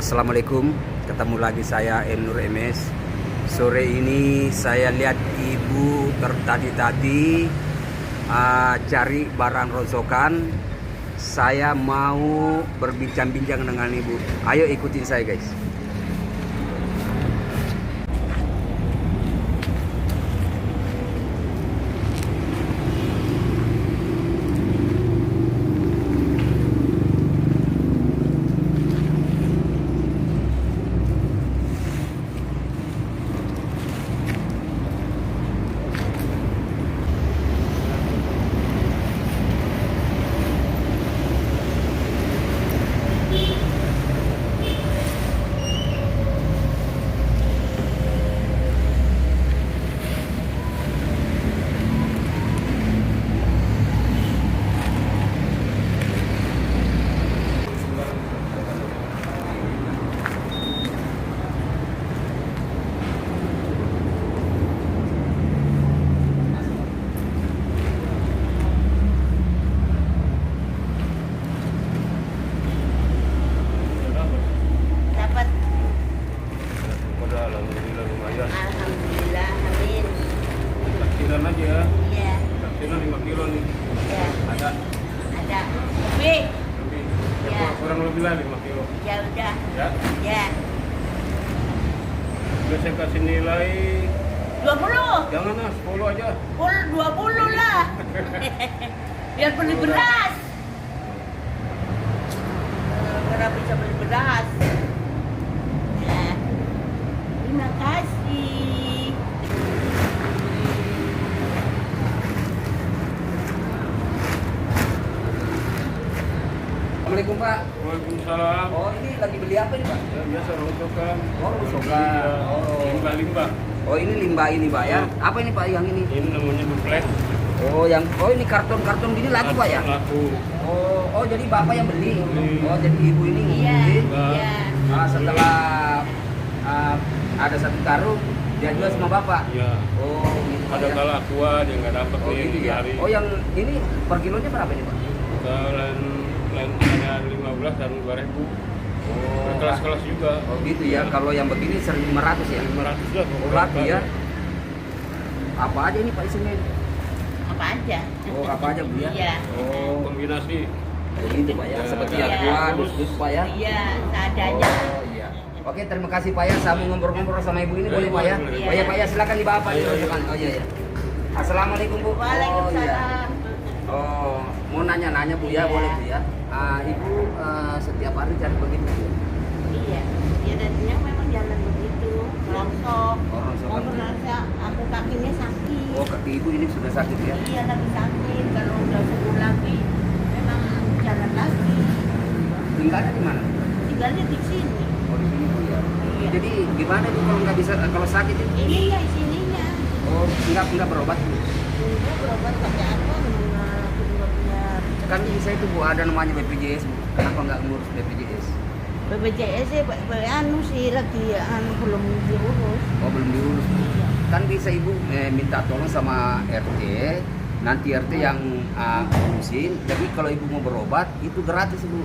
Assalamualaikum, ketemu lagi saya M. Nur MS. Sore ini saya lihat ibu tertati-tati cari barang rongsokan. Saya mau berbincang-bincang dengan ibu. Ayo ikutin saya guys. Alhamdulillah, amin. Taksiran aja ya. Iya, Taksiran 5 kilo nih. iya. Ada. Ada. Lebih. Lebih. Ya. Kurang lebih lah 5 kilo. Ya udah. Ya. Ya. Udah saya kasih nilai. 20. Jangan lah, 10 aja. 20 lah. Biar beli beras. Karena bisa beli beras. Ya. Terima kasih. Assalamualaikum Pak. Waalaikumsalam. Oh ini lagi beli apa ini Pak? Ya, biasa rongsokan. Oh, rongsokan. Iya. Oh. Limbah-limbah. Oh ini limbah ini Pak ya. Hmm. Apa ini Pak yang ini? Ini namanya duplex. Oh ini karton-karton gini laku Pak ya? Laku. Oh jadi Bapak yang beli. Beli. Oh jadi ibu ini Iya, beli. iya. Setelah ada satu karung dia jual sama Bapak. Iya. Oh gitu Pak, Ada ya. kala aqua dia nggak dapat Oh nih gitu ya. hari. Oh yang ini per kilonya berapa ini Pak? Lain ada 15 dan 2.000. Oh, Berkelas-kelas juga. Oh gitu ya. Kalau yang begini 1.500 ya. 500 lah. Oh laku ya. Apa aja ini Pak isinya? Apa aja? Oh apa aja Bu ya? Iya. Oh Kombinasi. gitu Pak ya. Ya, Seperti iya. aqua, dus-dus Pak ya. Iya, seadanya. Oh iya. Oke, terima kasih Pak ya. Saya mau ngobrol-ngobrol sama ibu ini boleh Pak ya? Boleh. Oh iya Pak ya, silakan dibawa Pak. Iya. Oh iya ya. Assalamualaikum Bu. Oh, iya. Waalaikumsalam. Oh, mau nanya-nanya Bu ya, Iya. boleh Bu ya? Ibu setiap hari cari begitu Bu? Iya, ya darinya memang jalan begitu, rongsok. Oh, rongsokan. Mau merasa aku kakinya sakit. Oh, kaki ibu ini sudah sakit ya? Iya lagi sakit. Kalau udah sembuh lagi, memang jalan lagi. Tinggalnya di mana? Tinggalnya di sini. Oh, di sini Bu ya. Iya. Jadi gimana Bu kalau nggak bisa kalau sakit itu? Ini ya sininya. Oh, nggak berobat Bu? Ini berobat pakai apa? Kedua punya Kan bisa itu Bu, ada namanya BPJS Bu. Kenapa nggak ngurus BPJS? BPJS sih, anu sih lagi belum diurus. Oh, belum diurus Bu. Iya. Kan bisa ibu minta tolong sama RT, nanti RT yang ngurusin. Jadi kalau ibu mau berobat itu gratis Bu.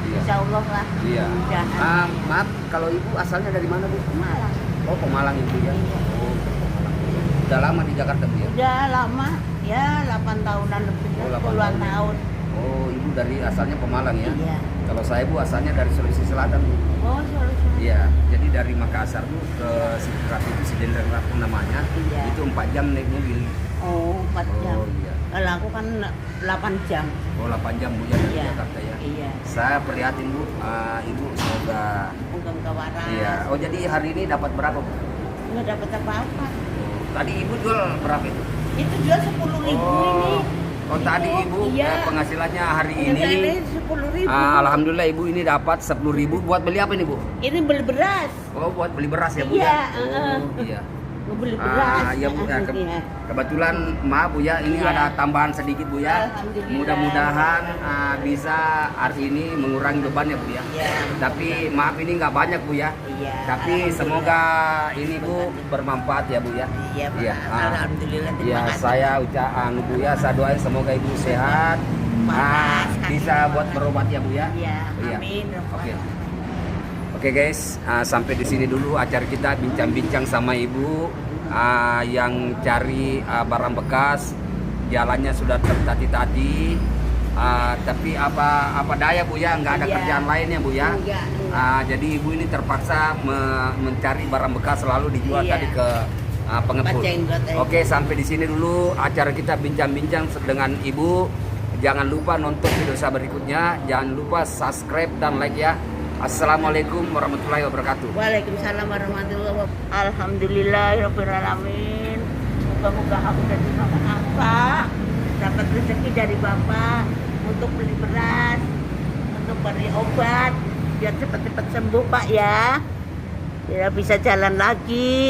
Iya. Insya Allah lah. Iya. Mudah-mudahan. Maaf, kalau ibu asalnya dari mana Bu? Malang. Oh Pemalang ibu ya. Iya. Oh Pemalang. Udah lama di Jakarta Bu ya? Udah lama, ya 8 tahunan lebih, Oh, 8 puluhan tahun. tahun. Oh ibu dari asalnya Pemalang ya? Iya. Kalau saya Bu asalnya dari Sulawesi Selatan Bu. Oh, solusi. Iya. Jadi dari Makassar Bu ke Sidrap itu Sidrap namanya. Iya. Itu 4 jam naik mobil. Oh, 4 jam. Oh iya. Kalau aku kan 8 jam. Oh 8 jam Bu ya dari Iya. Jakarta ya? Iya. Saya prihatin Bu, ibu semoga. Bukan ke waras. Iya. Oh jadi hari ini dapat berapa Bu? Nggak dapat apa-apa. Tadi ibu jual berapa itu? Itu jual 10.000 ini. Oh tadi ibu Iya. penghasilannya hari Ini ini. 10.000. Alhamdulillah ibu ini dapat 10.000 buat beli apa ini Bu? Ini beli beras. Oh buat beli beras ya Bu Iya, ya? Oh iya. Mau beli beras. Ya Bu, Iya. kebetulan maaf Bu ya, ini Iya. ada tambahan sedikit Bu ya. Alhamdulillah. Mudah-mudahan bisa hari ini mengurangi beban ya Bu ya. Iya. Tapi maaf ini nggak banyak Bu ya. Iya. Tapi semoga ini Bu bermanfaat ya Bu ya. Iya, Pak. Iya. Alhamdulillah. Terima Ya kasih. saya ucapkan Bu ya, saya doain semoga Ibu sehat. Waras, kaki Bisa buat waras. berobat ya Bu ya. Iya, Iya. amin. Oke. Oke guys, sampai di sini dulu acara kita bincang-bincang sama ibu yang cari barang bekas. Jalannya sudah tertati-tati, tapi apa daya Bu ya, nggak ada Iya. kerjaan lain ya Bu ya. Enggak. Jadi ibu ini terpaksa mencari barang bekas selalu dijual Iya. tadi ke pengepul. Bacain buat aja. Oke, sampai di sini dulu acara kita bincang-bincang dengan ibu. Jangan lupa nonton video saya berikutnya. Jangan lupa subscribe dan like ya. Assalamualaikum warahmatullahi wabarakatuh. Waalaikumsalam warahmatullahi wabarakatuh. Alhamdulillahirobbilalamin. Moga-moga aku dan apa dapat rezeki dari Bapak untuk beli beras, untuk beli obat, biar cepat-cepat sembuh Pak ya. Biar bisa jalan lagi.